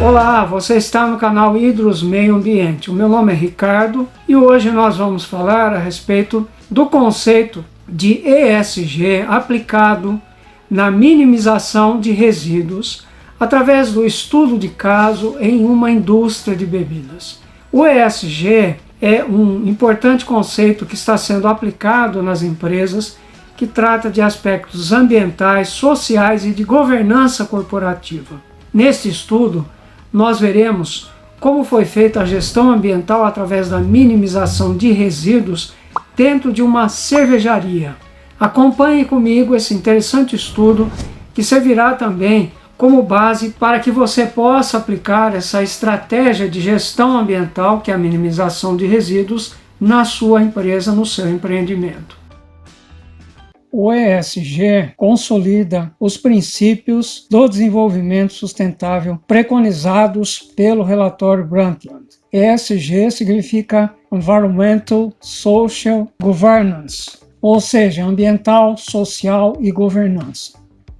Olá, você está no canal Hidros Meio Ambiente. O meu nome é Ricardo e hoje nós vamos falar a respeito do conceito de ESG aplicado na minimização de resíduos através do estudo de caso em uma indústria de bebidas. O ESG é um importante conceito que está sendo aplicado nas empresas que trata de aspectos ambientais, sociais e de governança corporativa. Neste estudo, nós veremos como foi feita a gestão ambiental através da minimização de resíduos dentro de uma cervejaria. Acompanhe comigo esse interessante estudo que servirá também como base para que você possa aplicar essa estratégia de gestão ambiental, que é a minimização de resíduos, na sua empresa, no seu empreendimento. O ESG consolida os princípios do desenvolvimento sustentável preconizados pelo relatório Brundtland. ESG significa Environmental, Social, Governance, ou seja, ambiental, social e governança.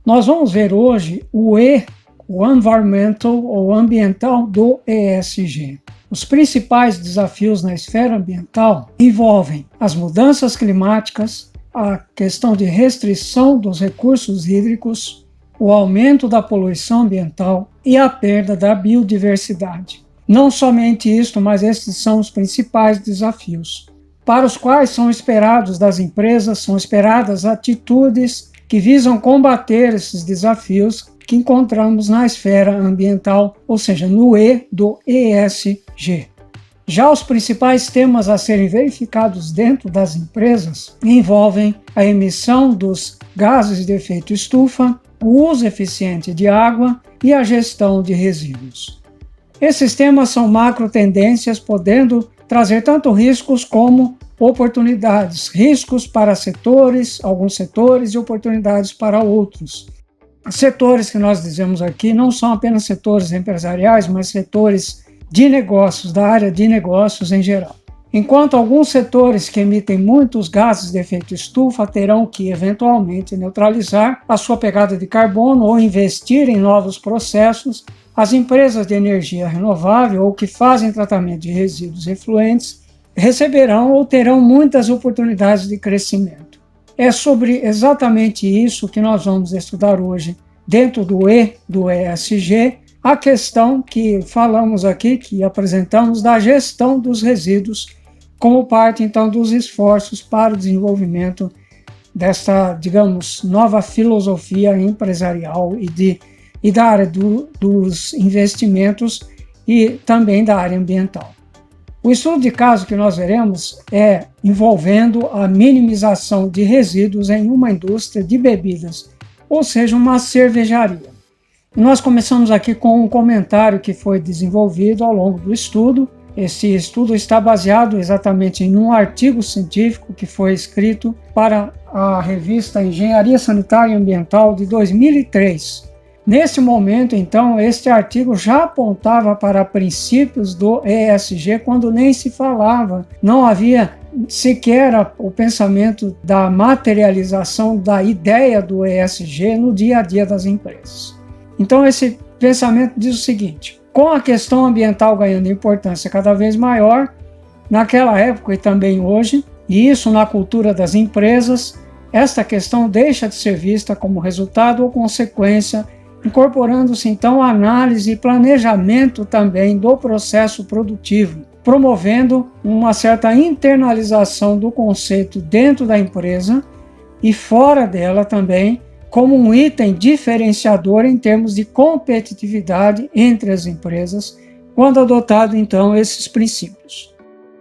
Nós vamos ver hoje o Environmental ou ambiental do ESG. Os principais desafios na esfera ambiental envolvem as mudanças climáticas, a questão de restrição dos recursos hídricos, o aumento da poluição ambiental e a perda da biodiversidade. Não somente isso, mas esses são os principais desafios, para os quais são esperadas atitudes que visam combater esses desafios que encontramos na esfera ambiental, ou seja, no E do ESG. Já os principais temas a serem verificados dentro das empresas envolvem a emissão dos gases de efeito estufa, o uso eficiente de água e a gestão de resíduos. Esses temas são macro tendências, podendo trazer tanto riscos como oportunidades, riscos para alguns setores e oportunidades para outros. Setores que nós dizemos aqui não são apenas setores empresariais, mas setores de negócios, da área de negócios em geral. Enquanto alguns setores que emitem muitos gases de efeito estufa terão que eventualmente neutralizar a sua pegada de carbono ou investir em novos processos, as empresas de energia renovável ou que fazem tratamento de resíduos efluentes receberão ou terão muitas oportunidades de crescimento. É sobre exatamente isso que nós vamos estudar hoje dentro do E do ESG, a questão que falamos aqui, que apresentamos da gestão dos resíduos, como parte então dos esforços para o desenvolvimento desta, digamos, nova filosofia empresarial e da área dos investimentos e também da área ambiental. O estudo de caso que nós veremos é envolvendo a minimização de resíduos em uma indústria de bebidas, ou seja, uma cervejaria. Nós começamos aqui com um comentário que foi desenvolvido ao longo do estudo. Esse estudo está baseado exatamente em um artigo científico que foi escrito para a revista Engenharia Sanitária e Ambiental de 2003. Nesse momento, então, este artigo já apontava para princípios do ESG quando nem se falava, não havia sequer o pensamento da materialização da ideia do ESG no dia a dia das empresas. Então esse pensamento diz o seguinte: com a questão ambiental ganhando importância cada vez maior, naquela época e também hoje, e isso na cultura das empresas, esta questão deixa de ser vista como resultado ou consequência, incorporando-se então a análise e planejamento também do processo produtivo, promovendo uma certa internalização do conceito dentro da empresa e fora dela também, como um item diferenciador em termos de competitividade entre as empresas, quando adotado então esses princípios.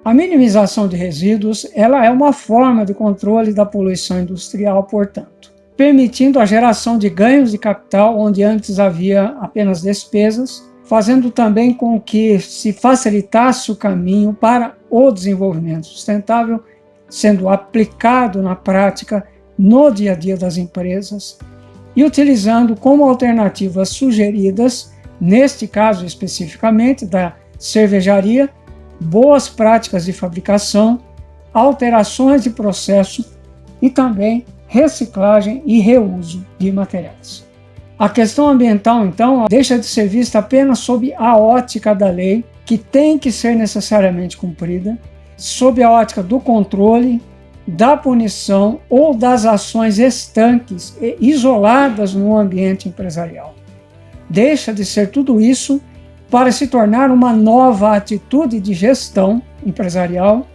A minimização de resíduos, ela é uma forma de controle da poluição industrial, portanto, permitindo a geração de ganhos de capital onde antes havia apenas despesas, fazendo também com que se facilitasse o caminho para o desenvolvimento sustentável, sendo aplicado na prática no dia a dia das empresas e utilizando como alternativas sugeridas, neste caso especificamente da cervejaria, boas práticas de fabricação, alterações de processo e também reciclagem e reuso de materiais. A questão ambiental, então, deixa de ser vista apenas sob a ótica da lei, que tem que ser necessariamente cumprida, sob a ótica do controle, da punição ou das ações estanques e isoladas no ambiente empresarial. Deixa de ser tudo isso para se tornar uma nova atitude de gestão empresarial,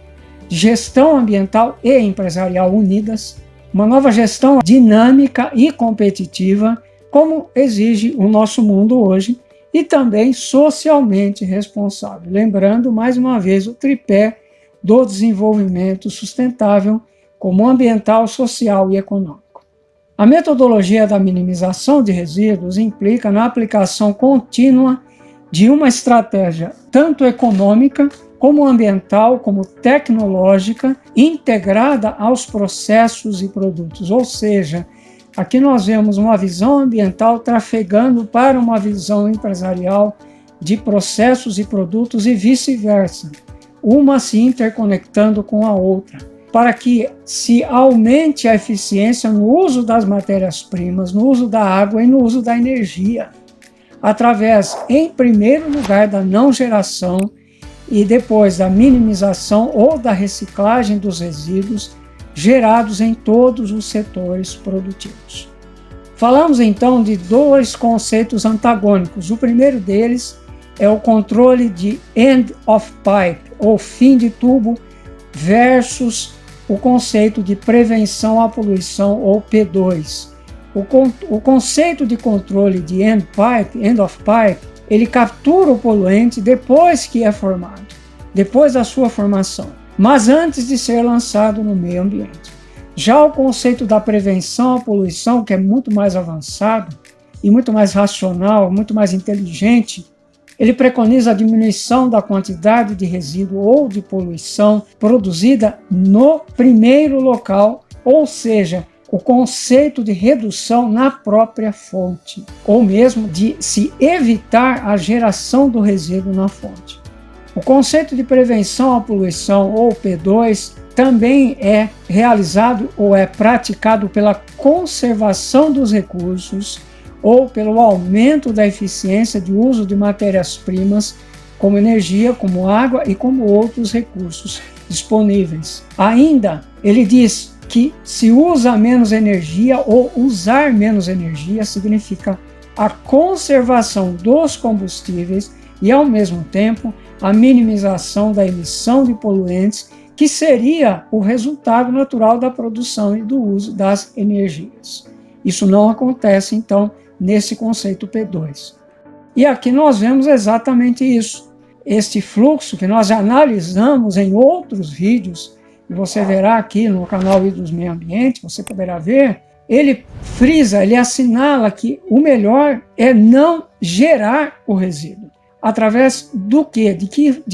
gestão ambiental e empresarial unidas, uma nova gestão dinâmica e competitiva, como exige o nosso mundo hoje, e também socialmente responsável. Lembrando, mais uma vez, o tripé do desenvolvimento sustentável, como ambiental, social e econômico. A metodologia da minimização de resíduos implica na aplicação contínua de uma estratégia tanto econômica, como ambiental, como tecnológica, integrada aos processos e produtos. Ou seja, aqui nós vemos uma visão ambiental trafegando para uma visão empresarial de processos e produtos e vice-versa, uma se interconectando com a outra, para que se aumente a eficiência no uso das matérias-primas, no uso da água e no uso da energia, através, em primeiro lugar, da não geração e depois da minimização ou da reciclagem dos resíduos gerados em todos os setores produtivos. Falamos então de dois conceitos antagônicos. O primeiro deles é o controle de end of pipe, ou fim de tubo, versus o conceito de prevenção à poluição, ou P2. O conceito de controle de end of pipe, ele captura o poluente depois que é formado, depois da sua formação, mas antes de ser lançado no meio ambiente. Já o conceito da prevenção à poluição, que é muito mais avançado e muito mais racional, muito mais inteligente, ele preconiza a diminuição da quantidade de resíduo ou de poluição produzida no primeiro local, ou seja, o conceito de redução na própria fonte, ou mesmo de se evitar a geração do resíduo na fonte. O conceito de prevenção à poluição, ou P2, também é realizado ou é praticado pela conservação dos recursos ou pelo aumento da eficiência de uso de matérias-primas, como energia, como água e como outros recursos disponíveis. Ainda, ele diz que se usa menos energia ou usar menos energia significa a conservação dos combustíveis e, ao mesmo tempo, a minimização da emissão de poluentes, que seria o resultado natural da produção e do uso das energias. Isso não acontece, então, nesse conceito P2. E aqui nós vemos exatamente isso. Este fluxo que nós já analisamos em outros vídeos, e você verá aqui no canal Ídolos Meio Ambiente, você poderá ver, ele frisa, ele assinala que o melhor é não gerar o resíduo. Através do quê? De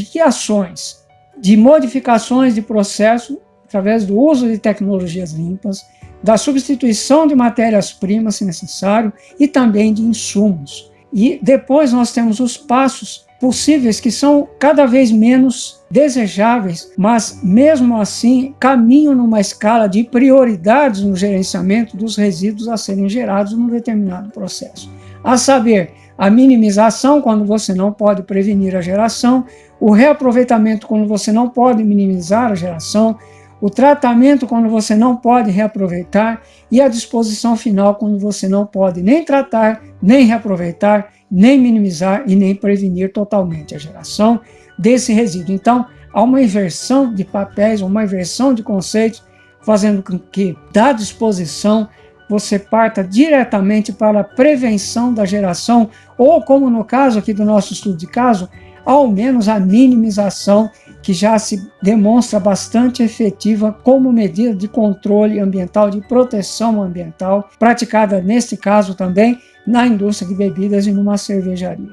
que ações? De modificações de processo, através do uso de tecnologias limpas, da substituição de matérias-primas, se necessário, e também de insumos. E depois nós temos os passos possíveis que são cada vez menos desejáveis, mas mesmo assim caminham numa escala de prioridades no gerenciamento dos resíduos a serem gerados num determinado processo. A saber, a minimização, quando você não pode prevenir a geração, o reaproveitamento, quando você não pode minimizar a geração, o tratamento, quando você não pode reaproveitar, e a disposição final, quando você não pode nem tratar, nem reaproveitar, nem minimizar e nem prevenir totalmente a geração desse resíduo. Então, há uma inversão de papéis, uma inversão de conceitos, fazendo com que, da disposição, você parta diretamente para a prevenção da geração, ou, como no caso aqui do nosso estudo de caso, ao menos a minimização, que já se demonstra bastante efetiva como medida de controle ambiental, de proteção ambiental, praticada neste caso também na indústria de bebidas e numa cervejaria.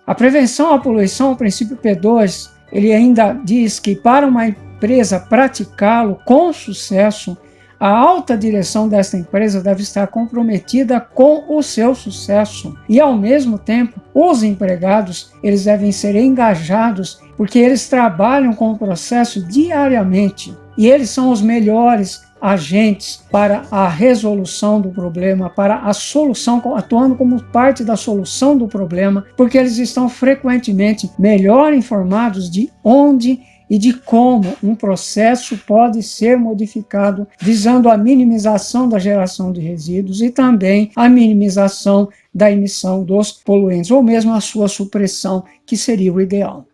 A prevenção à poluição, o princípio P2, ele ainda diz que para uma empresa praticá-lo com sucesso, a alta direção desta empresa deve estar comprometida com o seu sucesso e, ao mesmo tempo, os empregados eles devem ser engajados porque eles trabalham com o processo diariamente e eles são os melhores agentes para a resolução do problema, para a solução, atuando como parte da solução do problema, porque eles estão frequentemente melhor informados de onde e de como um processo pode ser modificado, visando a minimização da geração de resíduos e também a minimização da emissão dos poluentes, ou mesmo a sua supressão, que seria o ideal.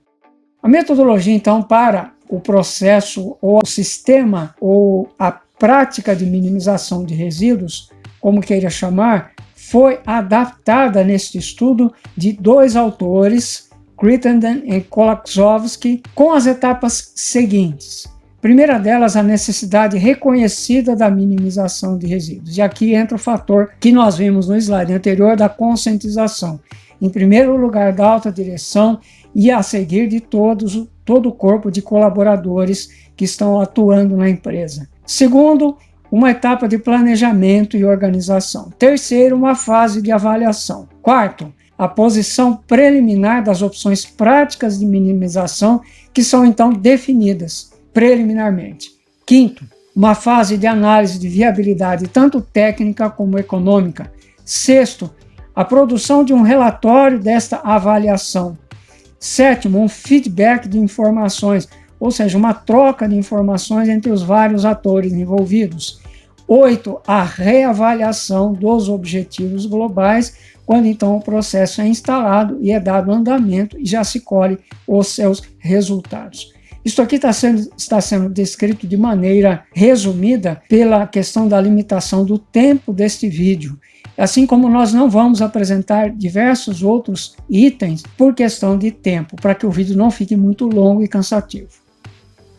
A metodologia, então, para o processo ou o sistema ou a prática de minimização de resíduos, como queira chamar, foi adaptada neste estudo de dois autores, Crittenden e Kolakowski, com as etapas seguintes. Primeira delas, a necessidade reconhecida da minimização de resíduos. E aqui entra o fator que nós vimos no slide anterior da conscientização. Em primeiro lugar, da alta direção e a seguir de todo o corpo de colaboradores que estão atuando na empresa. Segundo, uma etapa de planejamento e organização. Terceiro, uma fase de avaliação. Quarto, a posição preliminar das opções práticas de minimização, que são então definidas preliminarmente. Quinto, uma fase de análise de viabilidade tanto técnica como econômica. Sexto, a produção de um relatório desta avaliação. Sétimo, um feedback de informações, ou seja, uma troca de informações entre os vários atores envolvidos. 8, a reavaliação dos objetivos globais, quando então o processo é instalado e é dado andamento e já se colhe os seus resultados. Isso aqui está sendo descrito de maneira resumida pela questão da limitação do tempo deste vídeo, assim como nós não vamos apresentar diversos outros itens por questão de tempo, para que o vídeo não fique muito longo e cansativo.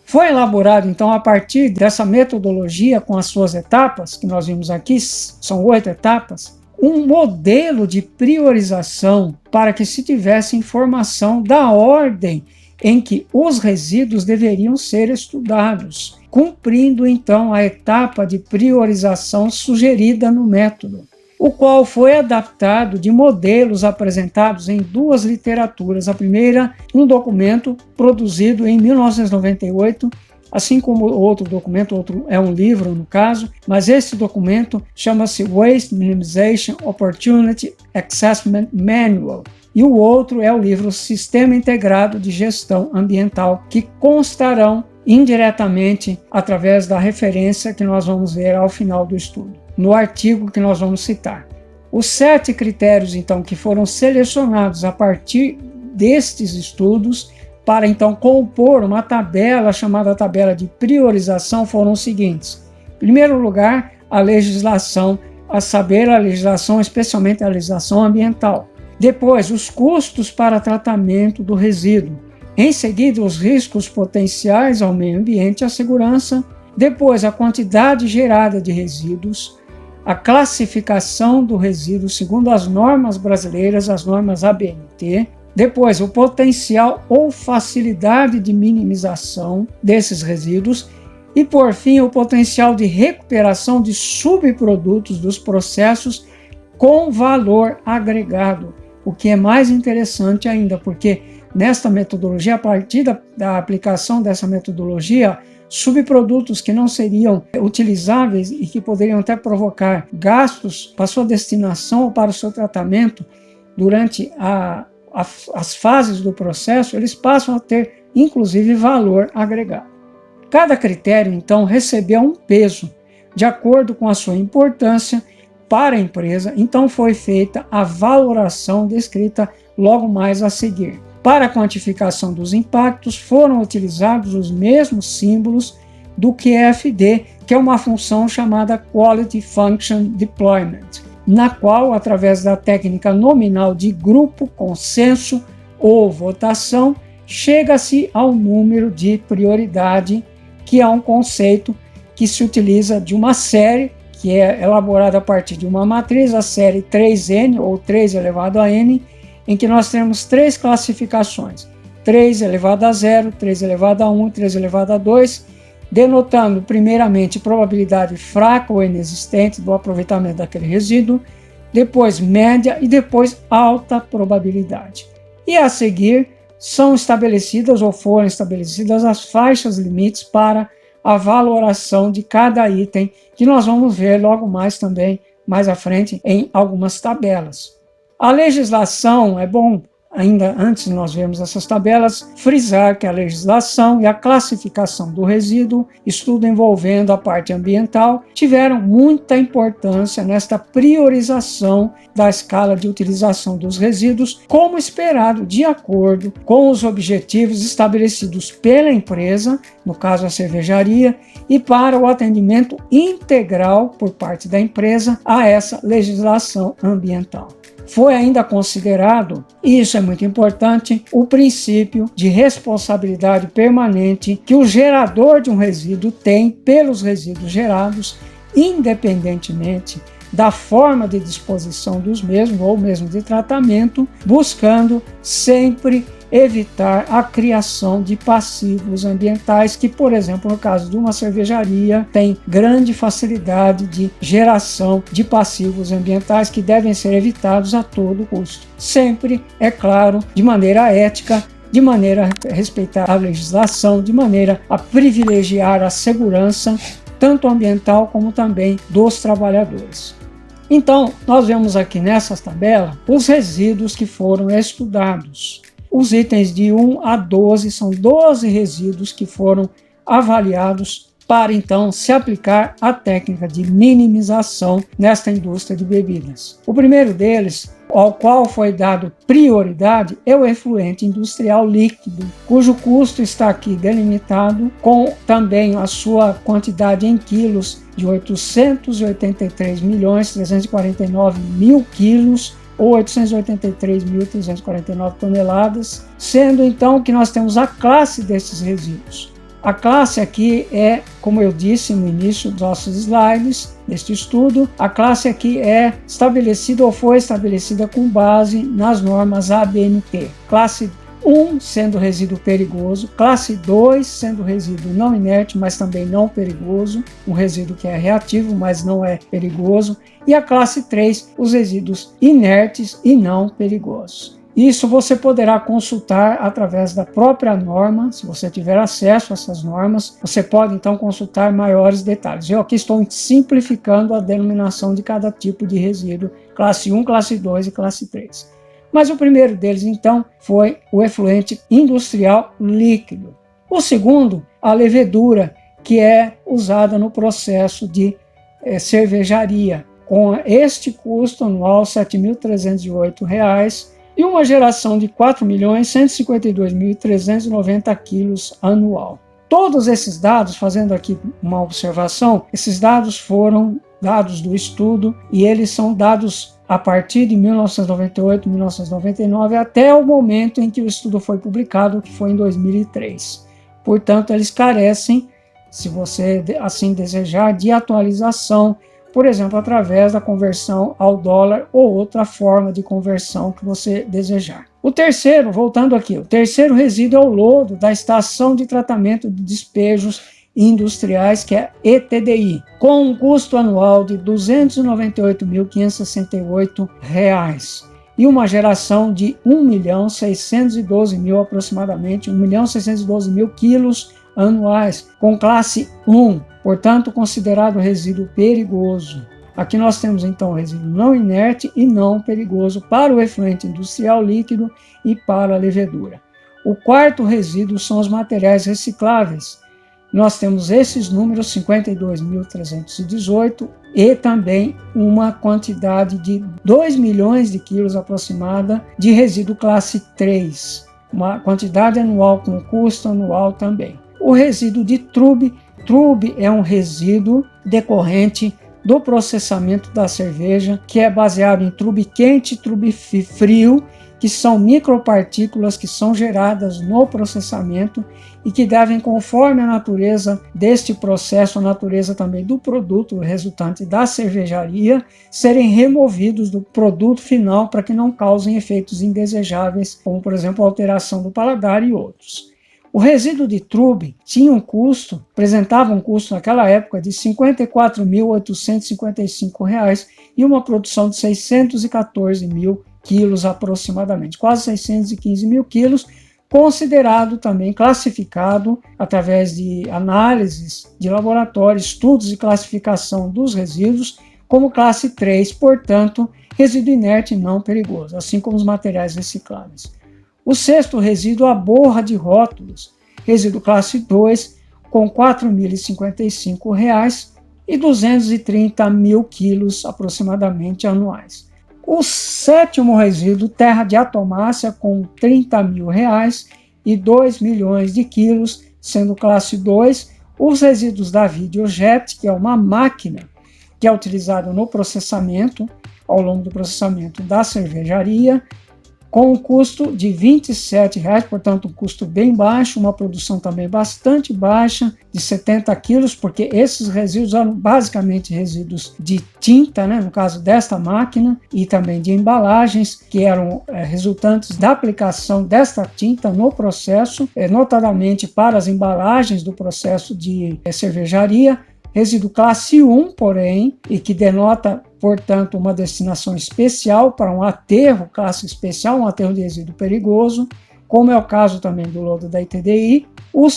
Foi elaborado, então, a partir dessa metodologia com as suas etapas, que nós vimos aqui, são 8 etapas, um modelo de priorização para que se tivesse informação da ordem em que os resíduos deveriam ser estudados, cumprindo, então, a etapa de priorização sugerida no método, o qual foi adaptado de modelos apresentados em duas literaturas. A primeira, um documento produzido em 1998, assim como outro documento, outro é um livro no caso, mas esse documento chama-se Waste Minimization Opportunity Assessment Manual. E o outro é o livro Sistema Integrado de Gestão Ambiental, que constarão indiretamente através da referência que nós vamos ver ao final do estudo, no artigo que nós vamos citar. Os 7 critérios, então, que foram selecionados a partir destes estudos para, então, compor uma tabela chamada tabela de priorização foram os seguintes. Em primeiro lugar, a legislação, a saber, a legislação, especialmente a legislação ambiental. Depois, os custos para tratamento do resíduo. Em seguida, os riscos potenciais ao meio ambiente e à segurança. Depois, a quantidade gerada de resíduos. A classificação do resíduo segundo as normas brasileiras, as normas ABNT. Depois, o potencial ou facilidade de minimização desses resíduos. E, por fim, o potencial de recuperação de subprodutos dos processos com valor agregado, o que é mais interessante ainda, porque nesta metodologia, a partir da aplicação dessa metodologia, subprodutos que não seriam utilizáveis e que poderiam até provocar gastos para sua destinação ou para o seu tratamento durante as fases do processo, eles passam a ter, inclusive, valor agregado. Cada critério, então, recebeu um peso de acordo com a sua importância para a empresa, então foi feita a valoração descrita logo mais a seguir. Para a quantificação dos impactos, foram utilizados os mesmos símbolos do QFD, que é uma função chamada Quality Function Deployment, na qual, através da técnica nominal de grupo, consenso ou votação, chega-se ao número de prioridade, que é um conceito que se utiliza de uma série, que é elaborada a partir de uma matriz, a série 3N, ou 3 elevado a N, em que nós temos 3 classificações, 3 elevado a 0, 3 elevado a 1, 3 elevado a 2, denotando primeiramente probabilidade fraca ou inexistente do aproveitamento daquele resíduo, depois média e depois alta probabilidade. E a seguir são estabelecidas ou foram estabelecidas as faixas limites para a valoração de cada item, que nós vamos ver logo mais também, mais à frente, em algumas tabelas. A legislação, é bom, ainda antes de nós vermos essas tabelas, frisar que a legislação e a classificação do resíduo, estudo envolvendo a parte ambiental, tiveram muita importância nesta priorização da escala de utilização dos resíduos, como esperado, de acordo com os objetivos estabelecidos pela empresa, no caso a cervejaria, e para o atendimento integral por parte da empresa a essa legislação ambiental. Foi ainda considerado, e isso é muito importante, o princípio de responsabilidade permanente que o gerador de um resíduo tem pelos resíduos gerados, independentemente da forma de disposição dos mesmos ou mesmo de tratamento, buscando sempre evitar a criação de passivos ambientais que, por exemplo, no caso de uma cervejaria, tem grande facilidade de geração de passivos ambientais que devem ser evitados a todo custo. Sempre, é claro, de maneira ética, de maneira a respeitar a legislação, de maneira a privilegiar a segurança, tanto ambiental como também dos trabalhadores. Então, nós vemos aqui nessa tabela os resíduos que foram estudados. Os itens de 1 a 12 são 12 resíduos que foram avaliados para, então, se aplicar a técnica de minimização nesta indústria de bebidas. O primeiro deles, ao qual foi dado prioridade, é o efluente industrial líquido, cujo custo está aqui delimitado com também a sua quantidade em quilos de 883.349.000 quilos, ou 883.349 toneladas, sendo então que nós temos a classe desses resíduos. A classe aqui é, como eu disse no início dos nossos slides, deste estudo, a classe aqui é estabelecida ou foi estabelecida com base nas normas ABNT. Classe 1 sendo resíduo perigoso, classe 2 sendo resíduo não inerte, mas também não perigoso, um resíduo que é reativo, mas não é perigoso, e a classe 3, os resíduos inertes e não perigosos. Isso você poderá consultar através da própria norma, se você tiver acesso a essas normas, você pode então consultar maiores detalhes. Eu aqui estou simplificando a denominação de cada tipo de resíduo, classe 1, classe 2 e classe 3. Mas o primeiro deles, então, foi o efluente industrial líquido. O segundo, a levedura, que é usada no processo de cervejaria, com este custo anual R$ 7.308 e uma geração de 4.152.390 quilos anual. Todos esses dados, fazendo aqui uma observação, esses dados foram dados do estudo e eles são dados a partir de 1998, 1999, até o momento em que o estudo foi publicado, que foi em 2003. Portanto, eles carecem, se você assim desejar, de atualização, por exemplo, através da conversão ao dólar ou outra forma de conversão que você desejar. O terceiro, voltando aqui, o terceiro resíduo é o lodo da Estação de Tratamento de Despejos Industriais, que é ETDI, com um custo anual de R$ 298.568 e uma geração de 1.612.000, aproximadamente 1.612.000 quilos anuais, com classe 1, portanto considerado resíduo perigoso. Aqui nós temos então o resíduo não inerte e não perigoso para o efluente industrial líquido e para a levedura. O quarto resíduo são os materiais recicláveis. Nós temos esses números, 52.318, e também uma quantidade de 2 milhões de quilos aproximada de resíduo classe 3, uma quantidade anual com custo anual também. O resíduo de trube é um resíduo decorrente do processamento da cerveja, que é baseado em trube quente e trube frio, que são micropartículas que são geradas no processamento e que devem, conforme a natureza deste processo, a natureza também do produto resultante da cervejaria, serem removidos do produto final para que não causem efeitos indesejáveis, como, por exemplo, alteração do paladar e outros. O resíduo de trube tinha um custo, apresentava um custo naquela época de R$ 54.855 e uma produção de 614 mil quilos aproximadamente, quase 615 mil quilos, considerado também classificado através de análises de laboratório, estudos de classificação dos resíduos como classe 3, portanto, resíduo inerte não perigoso, assim como os materiais recicláveis. O sexto resíduo, a borra de rótulos, resíduo classe 2, com R$ 4.055 e 230 mil quilos aproximadamente anuais. O sétimo resíduo, terra de atomácia, com R$ 30 mil e 2 milhões de quilos, sendo classe 2. Os resíduos da Videojet, que é uma máquina que é utilizada no processamento, ao longo do processamento da cervejaria, com um custo de R$ 27, portanto um custo bem baixo, uma produção também bastante baixa, de 70 quilos, porque esses resíduos eram basicamente resíduos de tinta, no caso desta máquina, e também de embalagens, que eram resultantes da aplicação desta tinta no processo, notadamente para as embalagens do processo de cervejaria. Resíduo classe 1, porém, e que denota, portanto, uma destinação especial para um aterro, classe especial, um aterro de resíduo perigoso, como é o caso também do lodo da ITDI. O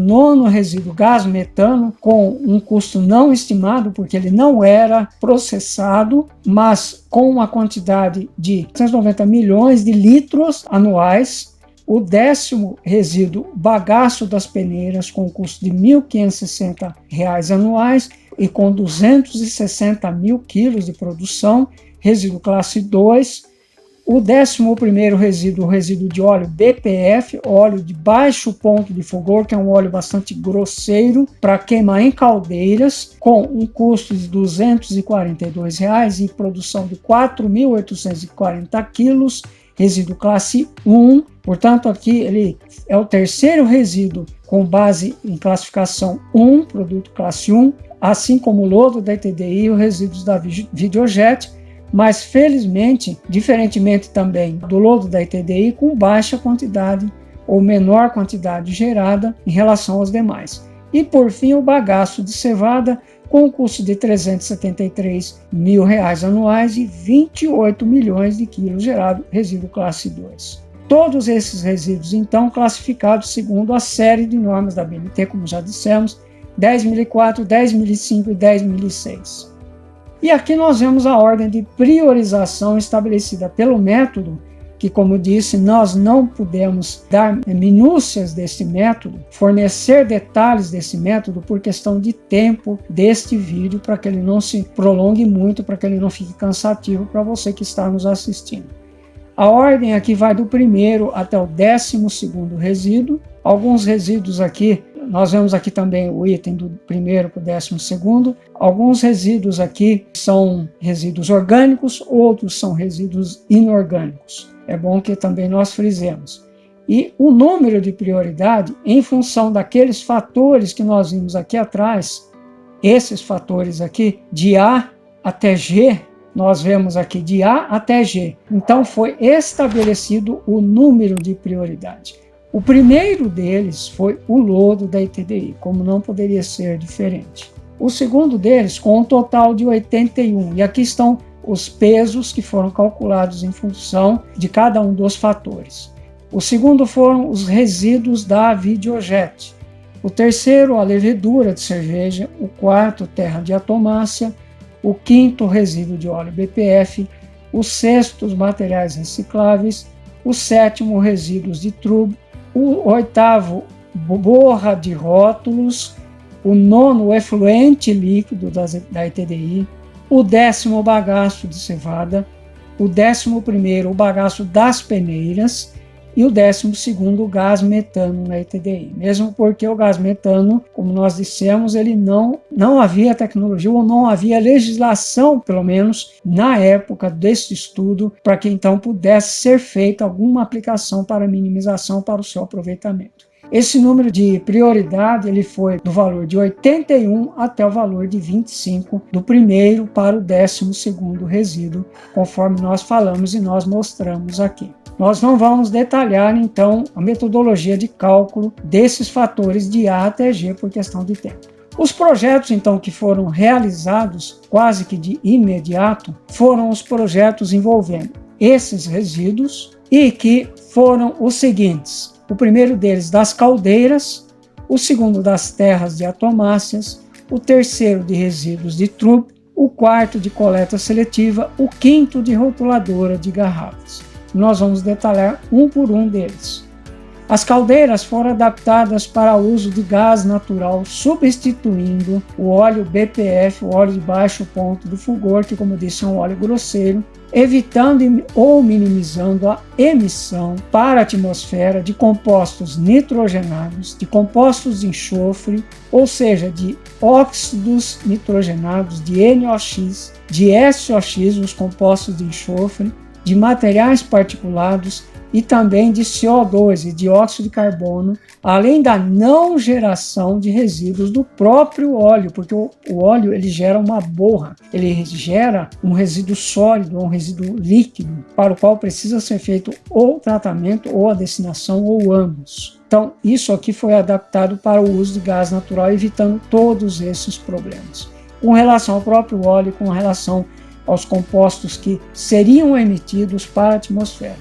nono resíduo, gás metano, com um custo não estimado, porque ele não era processado, mas com uma quantidade de 190 milhões de litros anuais. O décimo resíduo, bagaço das peneiras, com custo de R$ 1.560 anuais e com 260 mil quilos de produção, resíduo classe 2. O 11º resíduo, o resíduo de óleo BPF, óleo de baixo ponto de fulgor, que é um óleo bastante grosseiro para queimar em caldeiras, com um custo de R$ 242 e produção de 4.840 quilos, resíduo classe 1. Portanto, aqui ele é o terceiro resíduo com base em classificação 1, produto classe 1, assim como o lodo da ITDI e os resíduos da Videojet, mas felizmente, diferentemente também do lodo da ITDI, com baixa quantidade ou menor quantidade gerada em relação aos demais. E por fim, o bagaço de cevada, com um custo de R$ 373 mil anuais e 28 milhões de quilos gerado, resíduo classe 2. Todos esses resíduos, então, classificados segundo a série de normas da BNT, como já dissemos, 10.004, 10.005 e 10.006. E aqui nós vemos a ordem de priorização estabelecida pelo método, que, como disse, nós não pudemos dar minúcias desse método, fornecer detalhes desse método por questão de tempo deste vídeo, para que ele não se prolongue muito, para que ele não fique cansativo para você que está nos assistindo. A ordem aqui vai do primeiro até o 12º resíduo. Alguns resíduos aqui, nós vemos aqui também o item do primeiro para o 12º. Alguns resíduos aqui são resíduos orgânicos, outros são resíduos inorgânicos. É bom que também nós frisemos. E o número de prioridade, em função daqueles fatores que nós vimos aqui atrás, esses fatores aqui, de A até G, nós vemos aqui de A até G. Então foi estabelecido o número de prioridade. O primeiro deles foi o lodo da ITDI, como não poderia ser diferente. O segundo deles, com um total de 81. E aqui estão os pesos que foram calculados em função de cada um dos fatores. O segundo foram os resíduos da Videojet. O terceiro, a levedura de cerveja. O quarto, terra de atomácia. O quinto, resíduo de óleo BPF. O sexto, os materiais recicláveis. O sétimo, resíduos de tubo. O oitavo, borra de rótulos. O nono, o efluente líquido da ITDI. O 10º, o bagaço de cevada. O 11º, o bagaço das peneiras. E o 12º, o gás metano na ITDI. Mesmo porque o gás metano, como nós dissemos, ele não havia tecnologia ou não havia legislação, pelo menos na época desse estudo, para que então pudesse ser feita alguma aplicação para minimização para o seu aproveitamento. Esse número de prioridade ele foi do valor de 81 até o valor de 25, do primeiro para o 12º resíduo, conforme nós falamos e nós mostramos aqui. Nós não vamos detalhar, então, a metodologia de cálculo desses fatores de A até G por questão de tempo. Os projetos, então, que foram realizados quase que de imediato, foram os projetos envolvendo esses resíduos e que foram os seguintes: o primeiro deles das caldeiras, o segundo das terras de atomáceas, o terceiro de resíduos de trupe, o quarto de coleta seletiva, o quinto de rotuladora de garrafas. Nós vamos detalhar um por um deles. As caldeiras foram adaptadas para o uso de gás natural, substituindo o óleo BPF, o óleo de baixo ponto de fulgor, que, como eu disse, é um óleo grosseiro, evitando ou minimizando a emissão para a atmosfera de compostos nitrogenados, de compostos de enxofre, ou seja, de óxidos nitrogenados, de NOx, de SOx, os compostos de enxofre, de materiais particulados e também de CO2 e dióxido de carbono, além da não geração de resíduos do próprio óleo, porque o óleo ele gera uma borra, ele gera um resíduo sólido, um resíduo líquido, para o qual precisa ser feito ou tratamento ou a destinação ou ambos. Então, isso aqui foi adaptado para o uso de gás natural, evitando todos esses problemas. Com relação ao próprio óleo, com relação aos compostos que seriam emitidos para a atmosfera.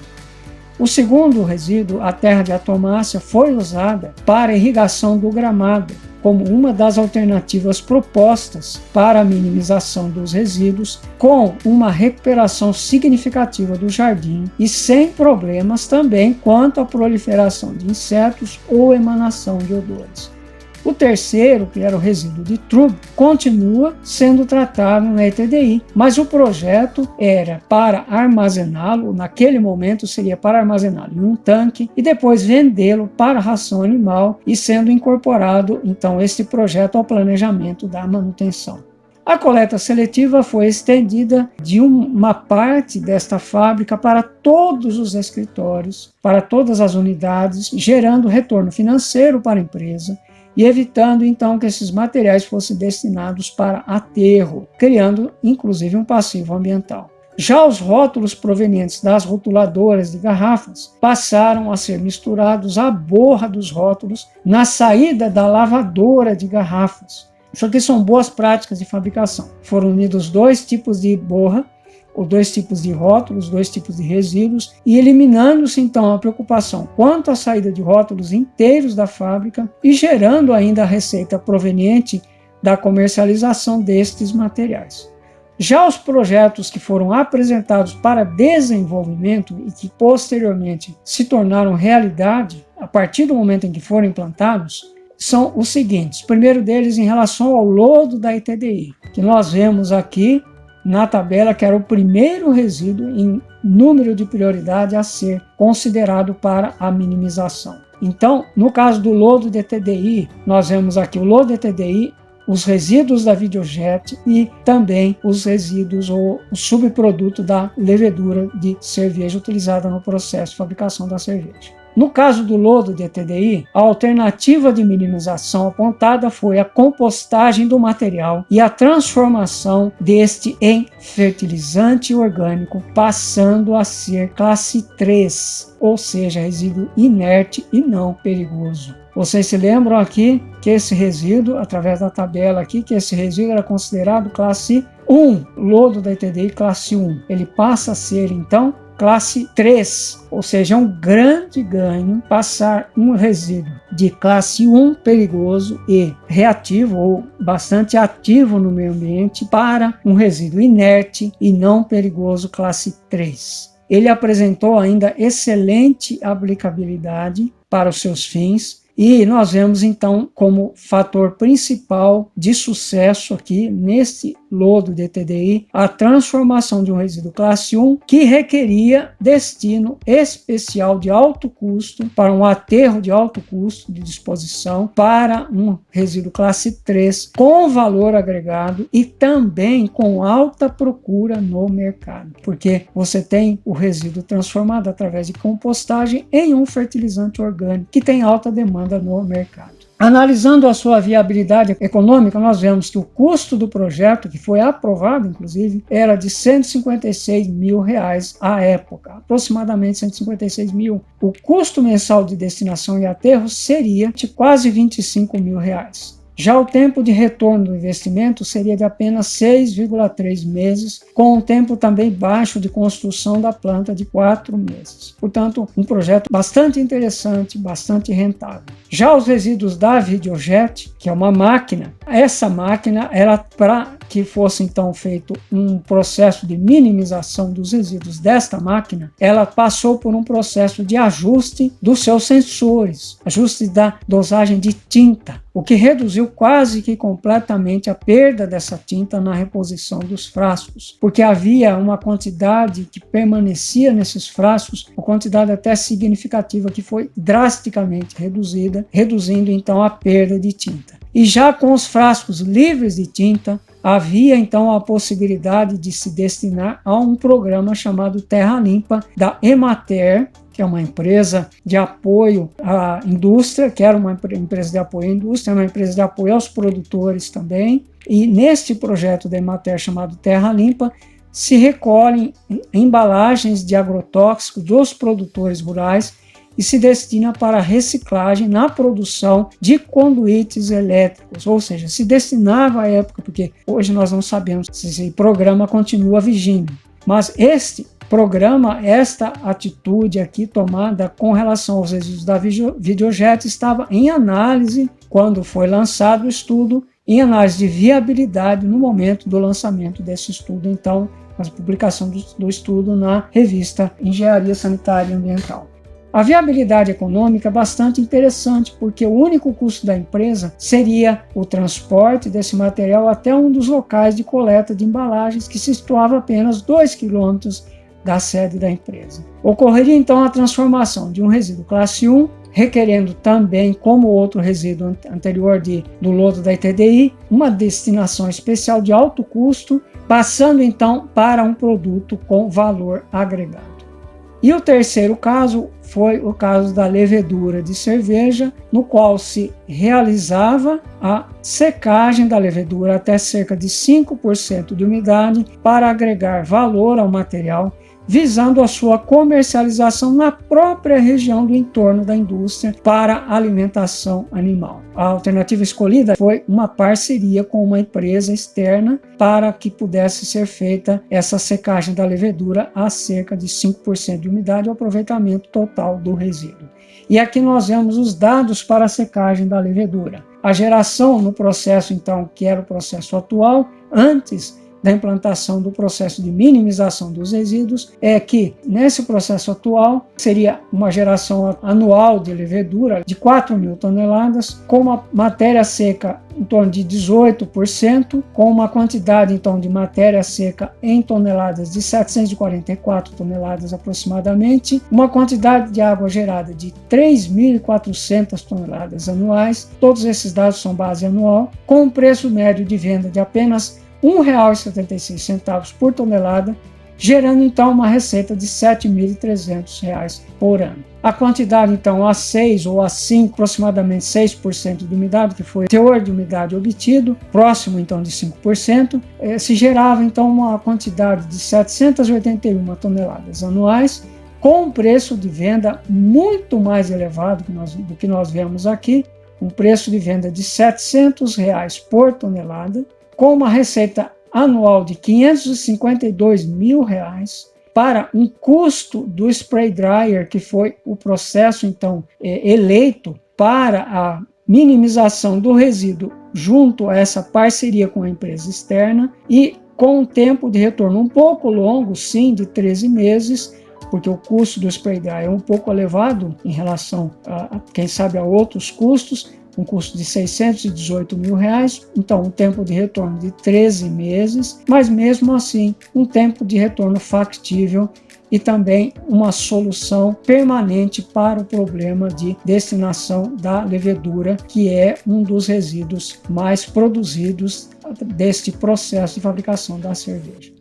O segundo resíduo, a terra de atomácea, foi usada para a irrigação do gramado, como uma das alternativas propostas para a minimização dos resíduos, com uma recuperação significativa do jardim e sem problemas também quanto à proliferação de insetos ou emanação de odores. O terceiro, que era o resíduo de trube, continua sendo tratado na ETDI, mas o projeto era para armazená-lo, naquele momento seria para armazená-lo em um tanque e depois vendê-lo para ração animal, e sendo incorporado então esse projeto ao planejamento da manutenção. A coleta seletiva foi estendida de uma parte desta fábrica para todos os escritórios, para todas as unidades, gerando retorno financeiro para a empresa e evitando então que esses materiais fossem destinados para aterro, criando inclusive um passivo ambiental. Já os rótulos provenientes das rotuladoras de garrafas passaram a ser misturados à borra dos rótulos na saída da lavadora de garrafas. Isso aqui são boas práticas de fabricação. Foram unidos dois tipos de borra, ou dois tipos de rótulos, dois tipos de resíduos, e eliminando-se então a preocupação quanto à saída de rótulos inteiros da fábrica e gerando ainda a receita proveniente da comercialização destes materiais. Já os projetos que foram apresentados para desenvolvimento e que posteriormente se tornaram realidade a partir do momento em que foram implantados são os seguintes. O primeiro deles em relação ao lodo da ETDI, que nós vemos aqui na tabela, que era o primeiro resíduo em número de prioridade a ser considerado para a minimização. Então, no caso do lodo de TDI, nós vemos aqui o lodo de TDI, os resíduos da videojet e também os resíduos ou o subproduto da levedura de cerveja utilizada no processo de fabricação da cerveja. No caso do lodo de TDI, a alternativa de minimização apontada foi a compostagem do material e a transformação deste em fertilizante orgânico, passando a ser classe 3, ou seja, resíduo inerte e não perigoso. Vocês se lembram aqui que esse resíduo, através da tabela aqui, que esse resíduo era considerado classe 1, lodo da TDI classe 1. Ele passa a ser, então, classe 3, ou seja, é um grande ganho passar um resíduo de classe 1 perigoso e reativo ou bastante ativo no meio ambiente para um resíduo inerte e não perigoso classe 3. Ele apresentou ainda excelente aplicabilidade para os seus fins. E nós vemos então como fator principal de sucesso aqui neste lodo de TDI a transformação de um resíduo classe 1 que requeria destino especial de alto custo para um aterro de alto custo de disposição para um resíduo classe 3 com valor agregado e também com alta procura no mercado, porque você tem o resíduo transformado através de compostagem em um fertilizante orgânico que tem alta demanda no mercado. Analisando a sua viabilidade econômica, nós vemos que o custo do projeto, que foi aprovado inclusive, era de R$156 mil à época, aproximadamente 156 mil. O custo mensal de destinação e aterro seria de quase R$25 mil. Já o tempo de retorno do investimento seria de apenas 6,3 meses, com um tempo também baixo de construção da planta de 4 meses. Portanto, um projeto bastante interessante, bastante rentável. Já os resíduos da Videojet, que é uma máquina, essa máquina era para que fosse então feito um processo de minimização dos resíduos desta máquina, ela passou por um processo de ajuste dos seus sensores, ajuste da dosagem de tinta, o que reduziu quase que completamente a perda dessa tinta na reposição dos frascos, porque havia uma quantidade que permanecia nesses frascos, uma quantidade até significativa que foi drasticamente reduzida, reduzindo então a perda de tinta. E já com os frascos livres de tinta, havia então a possibilidade de se destinar a um programa chamado Terra Limpa da Emater, que é uma empresa de apoio à indústria, que era uma empresa de apoio à indústria, uma empresa de apoio aos produtores também. E neste projeto da Emater chamado Terra Limpa, se recolhem embalagens de agrotóxicos dos produtores rurais e se destina para reciclagem na produção de conduítes elétricos, ou seja, se destinava à época, porque hoje nós não sabemos se esse programa continua vigente, mas este programa, esta atitude aqui tomada com relação aos resíduos da Videojet estava em análise quando foi lançado o estudo, em análise de viabilidade no momento do lançamento desse estudo, então, a publicação do estudo na revista Engenharia Sanitária e Ambiental. A viabilidade econômica é bastante interessante, porque o único custo da empresa seria o transporte desse material até um dos locais de coleta de embalagens, que se situava apenas 2 quilômetros da sede da empresa. Ocorreria então a transformação de um resíduo classe 1, requerendo também, como outro resíduo anterior do lodo da ITDI, uma destinação especial de alto custo, passando então para um produto com valor agregado. E o terceiro caso foi o caso da levedura de cerveja, no qual se realizava a secagem da levedura até cerca de 5% de umidade para agregar valor ao material, visando a sua comercialização na própria região do entorno da indústria para alimentação animal. A alternativa escolhida foi uma parceria com uma empresa externa para que pudesse ser feita essa secagem da levedura a cerca de 5% de umidade e o aproveitamento total do resíduo. E aqui nós vemos os dados para a secagem da levedura. A geração no processo, então, que era o processo atual, antes da implantação do processo de minimização dos resíduos, é que nesse processo atual seria uma geração anual de levedura de 4.000 toneladas, com uma matéria seca em torno de 18%, com uma quantidade então de matéria seca em toneladas de 744 toneladas aproximadamente, uma quantidade de água gerada de 3.400 toneladas anuais. Todos esses dados são base anual, com um preço médio de venda de apenas R$ 1,76 por tonelada, gerando então uma receita de R$ 7.300 por ano. A quantidade então A6 ou A5, aproximadamente 6% de umidade, que foi o teor de umidade obtido, próximo então de 5%, se gerava então uma quantidade de 781 toneladas anuais, com um preço de venda muito mais elevado do que nós vemos aqui, um preço de venda de R$ 700 por tonelada, com uma receita anual de R$ 552 mil, para um custo do spray dryer, que foi o processo então eleito para a minimização do resíduo junto a essa parceria com a empresa externa, e com um tempo de retorno um pouco longo, sim, de 13 meses, porque o custo do spray dryer é um pouco elevado em relação quem sabe, a outros custos, um custo de R$ 618 mil, então um tempo de retorno de 13 meses, mas mesmo assim um tempo de retorno factível e também uma solução permanente para o problema de destinação da levedura, que é um dos resíduos mais produzidos deste processo de fabricação da cerveja.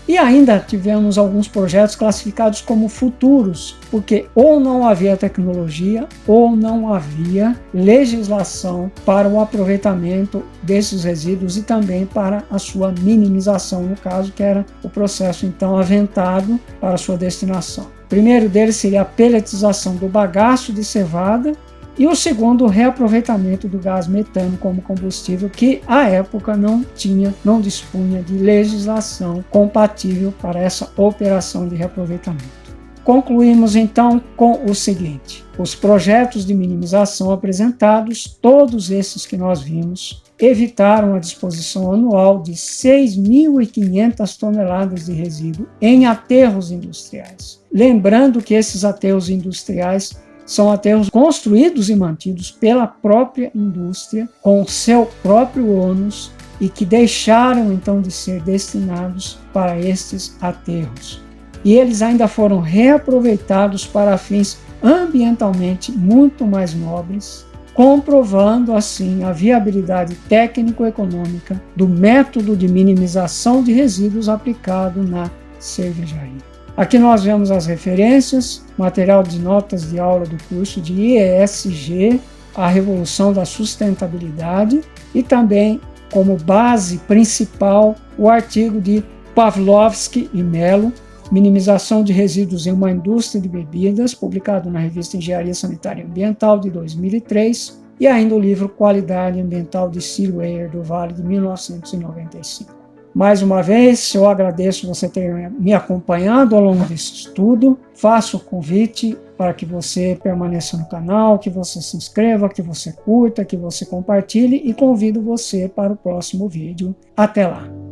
E ainda tivemos alguns projetos classificados como futuros, porque ou não havia tecnologia ou não havia legislação para o aproveitamento desses resíduos e também para a sua minimização, no caso, que era o processo então aventado para a sua destinação. O primeiro deles seria a pelletização do bagaço de cevada, E o segundo, o reaproveitamento do gás metano como combustível, que à época não dispunha de legislação compatível para essa operação de reaproveitamento. Concluímos então com o seguinte: os projetos de minimização apresentados, todos esses que nós vimos, evitaram a disposição anual de 6.500 toneladas de resíduo em aterros industriais. Lembrando que esses aterros industriais são aterros construídos e mantidos pela própria indústria, com seu próprio ônus, e que deixaram então de ser destinados para estes aterros. E eles ainda foram reaproveitados para fins ambientalmente muito mais nobres, comprovando assim a viabilidade técnico-econômica do método de minimização de resíduos aplicado na cervejaria. Aqui nós vemos as referências, material de notas de aula do curso de ESG, a Revolução da Sustentabilidade, e também como base principal o artigo de Pavlovsky e Mello, Minimização de Resíduos em uma Indústria de Bebidas, publicado na revista Engenharia Sanitária e Ambiental de 2003, e ainda o livro Qualidade Ambiental de Ciro Weyer do Vale de 1995. Mais uma vez, eu agradeço você ter me acompanhado ao longo desse estudo. Faço o convite para que você permaneça no canal, que você se inscreva, que você curta, que você compartilhe, e convido você para o próximo vídeo. Até lá!